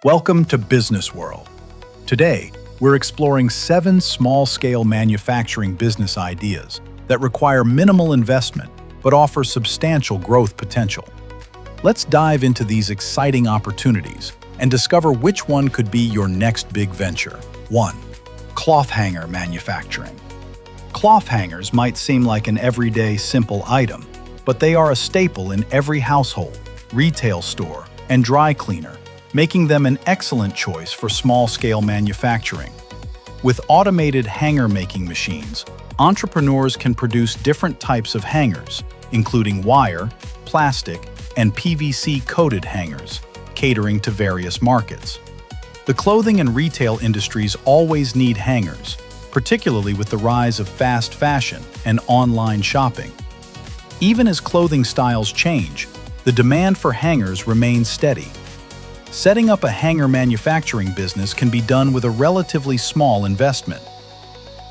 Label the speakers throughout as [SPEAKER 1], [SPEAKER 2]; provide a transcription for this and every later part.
[SPEAKER 1] Welcome to Business World. Today, we're exploring 7 small-scale manufacturing business ideas that require minimal investment but offer substantial growth potential. Let's dive into these exciting opportunities and discover which one could be your next big venture. 1. Cloth hanger manufacturing. Cloth hangers might seem like an everyday, simple item, but they are a staple in every household, retail store, and dry cleaner, making them an excellent choice for small-scale manufacturing. With automated hanger-making machines, entrepreneurs can produce different types of hangers, including wire, plastic, and PVC-coated hangers, catering to various markets. The clothing and retail industries always need hangers, particularly with the rise of fast fashion and online shopping. Even as clothing styles change, the demand for hangers remains steady. Setting up a hanger manufacturing business can be done with a relatively small investment.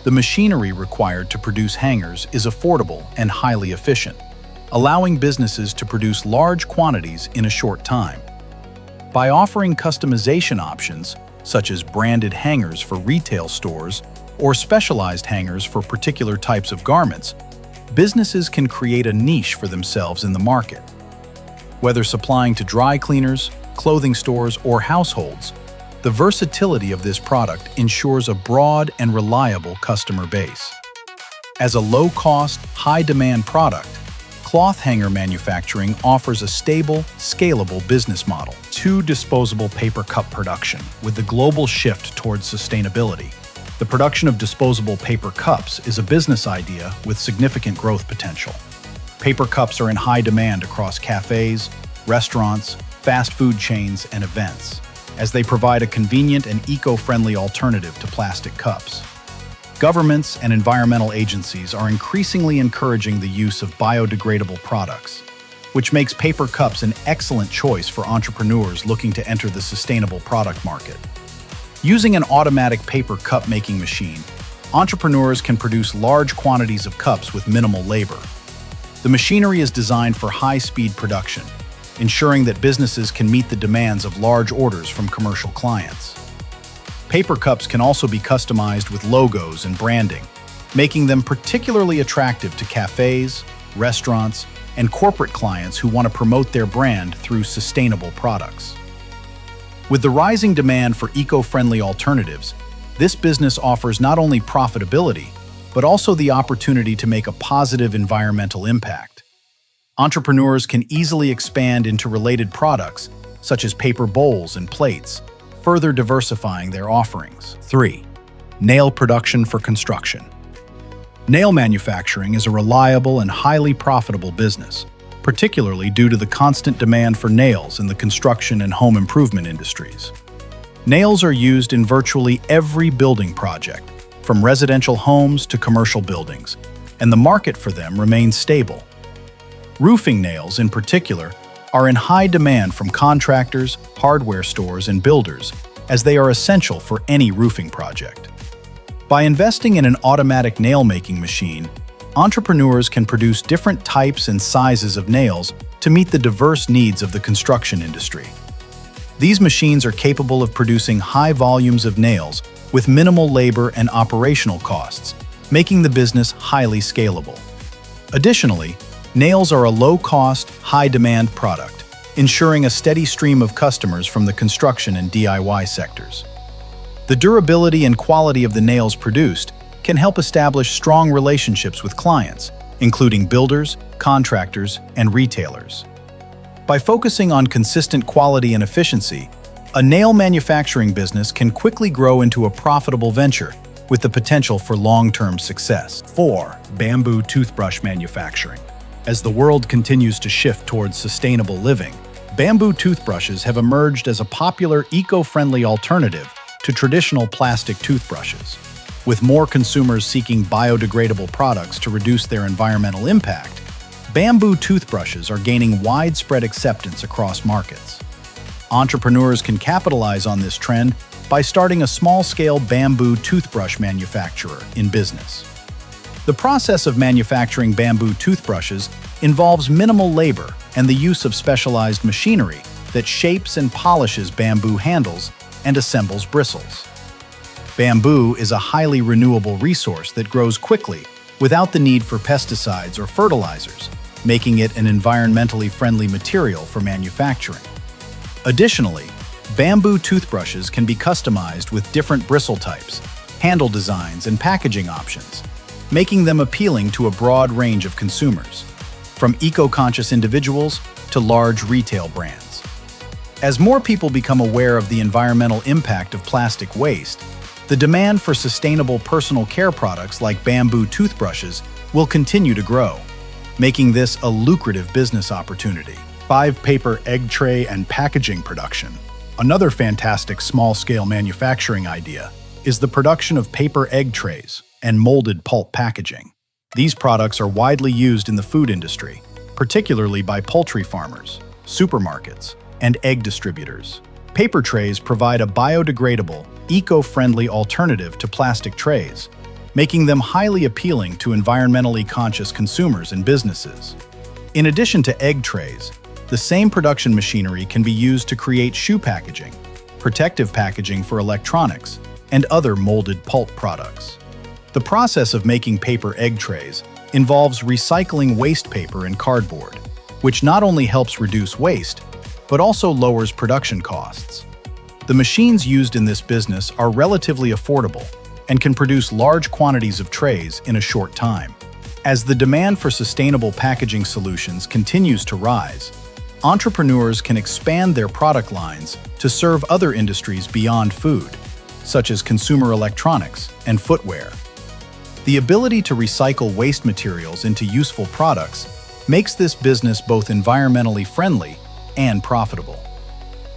[SPEAKER 1] The machinery required to produce hangers is affordable and highly efficient, allowing businesses to produce large quantities in a short time. By offering customization options, such as branded hangers for retail stores or specialized hangers for particular types of garments, businesses can create a niche for themselves in the market. Whether supplying to dry cleaners, clothing stores, or households, the versatility of this product ensures a broad and reliable customer base. As a low-cost, high-demand product, cloth hanger manufacturing offers a stable, scalable business model. 2. Disposable paper cup production. With the global shift towards sustainability, the production of disposable paper cups is a business idea with significant growth potential. Paper cups are in high demand across cafes, restaurants, fast food chains, and events, as they provide a convenient and eco-friendly alternative to plastic cups. Governments and environmental agencies are increasingly encouraging the use of biodegradable products, which makes paper cups an excellent choice for entrepreneurs looking to enter the sustainable product market. Using an automatic paper cup making machine, entrepreneurs can produce large quantities of cups with minimal labor. The machinery is designed for high-speed production, ensuring that businesses can meet the demands of large orders from commercial clients. Paper cups can also be customized with logos and branding, making them particularly attractive to cafes, restaurants, and corporate clients who want to promote their brand through sustainable products. With the rising demand for eco-friendly alternatives, this business offers not only profitability, but also the opportunity to make a positive environmental impact. Entrepreneurs can easily expand into related products, such as paper bowls and plates, further diversifying their offerings. 3. Nail production for construction. Nail manufacturing is a reliable and highly profitable business, particularly due to the constant demand for nails in the construction and home improvement industries. Nails are used in virtually every building project, from residential homes to commercial buildings, and the market for them remains stable. Roofing nails, in particular, are in high demand from contractors, hardware stores, and builders, as they are essential for any roofing project. By investing in an automatic nail-making machine, entrepreneurs can produce different types and sizes of nails to meet the diverse needs of the construction industry. These machines are capable of producing high volumes of nails with minimal labor and operational costs, making the business highly scalable. Additionally, nails are a low-cost, high-demand product, ensuring a steady stream of customers from the construction and DIY sectors. The durability and quality of the nails produced can help establish strong relationships with clients, including builders, contractors, and retailers. By focusing on consistent quality and efficiency, a nail manufacturing business can quickly grow into a profitable venture with the potential for long-term success. 4. Bamboo toothbrush manufacturing. As the world continues to shift towards sustainable living, bamboo toothbrushes have emerged as a popular eco-friendly alternative to traditional plastic toothbrushes. With more consumers seeking biodegradable products to reduce their environmental impact, bamboo toothbrushes are gaining widespread acceptance across markets. Entrepreneurs can capitalize on this trend by starting a small-scale bamboo toothbrush manufacturer in business. The process of manufacturing bamboo toothbrushes involves minimal labor and the use of specialized machinery that shapes and polishes bamboo handles and assembles bristles. Bamboo is a highly renewable resource that grows quickly without the need for pesticides or fertilizers, making it an environmentally friendly material for manufacturing. Additionally, bamboo toothbrushes can be customized with different bristle types, handle designs, and packaging options, making them appealing to a broad range of consumers, from eco-conscious individuals to large retail brands. As more people become aware of the environmental impact of plastic waste, the demand for sustainable personal care products like bamboo toothbrushes will continue to grow, making this a lucrative business opportunity. 5. Paper egg tray and packaging production. Another fantastic small-scale manufacturing idea is the production of paper egg trays and molded pulp packaging. These products are widely used in the food industry, particularly by poultry farmers, supermarkets, and egg distributors. Paper trays provide a biodegradable, eco-friendly alternative to plastic trays, making them highly appealing to environmentally conscious consumers and businesses. In addition to egg trays, the same production machinery can be used to create shoe packaging, protective packaging for electronics, and other molded pulp products. The process of making paper egg trays involves recycling waste paper and cardboard, which not only helps reduce waste, but also lowers production costs. The machines used in this business are relatively affordable and can produce large quantities of trays in a short time. As the demand for sustainable packaging solutions continues to rise, entrepreneurs can expand their product lines to serve other industries beyond food, such as consumer electronics and footwear. The ability to recycle waste materials into useful products makes this business both environmentally friendly and profitable.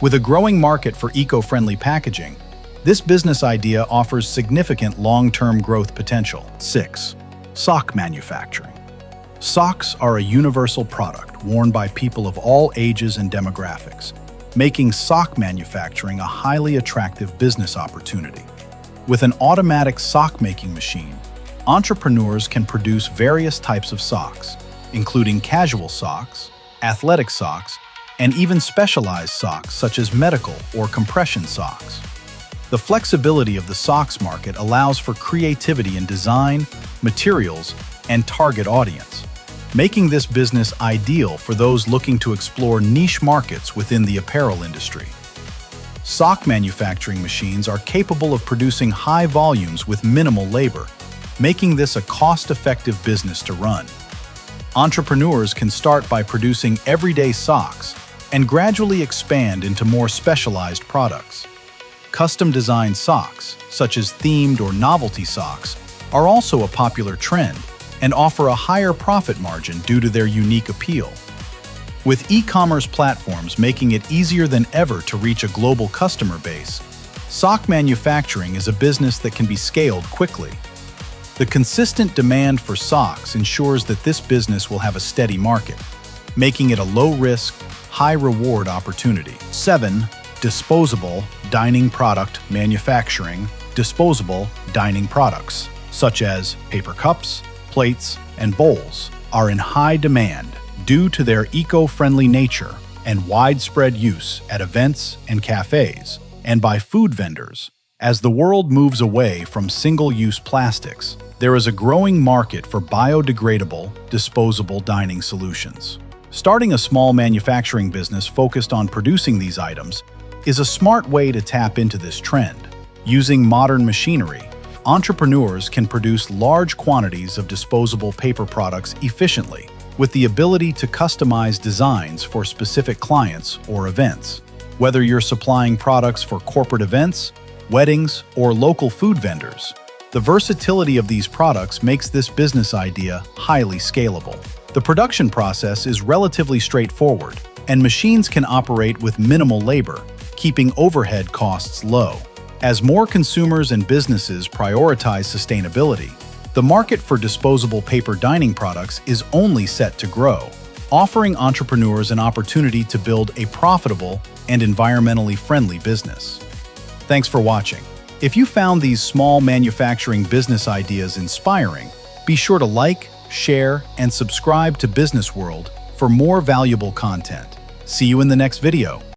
[SPEAKER 1] With a growing market for eco-friendly packaging, this business idea offers significant long-term growth potential. 6. Sock manufacturing. Socks are a universal product worn by people of all ages and demographics, making sock manufacturing a highly attractive business opportunity. With an automatic sock-making machine, entrepreneurs can produce various types of socks, including casual socks, athletic socks, and even specialized socks such as medical or compression socks. The flexibility of the socks market allows for creativity in design, materials, and target audience, making this business ideal for those looking to explore niche markets within the apparel industry. Sock manufacturing machines are capable of producing high volumes with minimal labor, making this a cost-effective business to run. Entrepreneurs can start by producing everyday socks and gradually expand into more specialized products. Custom-designed socks, such as themed or novelty socks, are also a popular trend and offer a higher profit margin due to their unique appeal. With e-commerce platforms making it easier than ever to reach a global customer base, sock manufacturing is a business that can be scaled quickly. The consistent demand for socks ensures that this business will have a steady market, making it a low-risk, high-reward opportunity. 7. Disposable dining product manufacturing. Disposable dining products, such as paper cups, plates, and bowls, are in high demand due to their eco-friendly nature and widespread use at events and cafes, and by food vendors. As the world moves away from single-use plastics, there is a growing market for biodegradable, disposable dining solutions. Starting a small manufacturing business focused on producing these items is a smart way to tap into this trend. Using modern machinery, entrepreneurs can produce large quantities of disposable paper products efficiently, with the ability to customize designs for specific clients or events. Whether you're supplying products for corporate events, weddings, or local food vendors, the versatility of these products makes this business idea highly scalable. The production process is relatively straightforward, and machines can operate with minimal labor, keeping overhead costs low. As more consumers and businesses prioritize sustainability, the market for disposable paper dining products is only set to grow, offering entrepreneurs an opportunity to build a profitable and environmentally friendly business. Thanks for watching. If you found these small manufacturing business ideas inspiring, be sure to like, share, and subscribe to Business World for more valuable content. See you in the next video.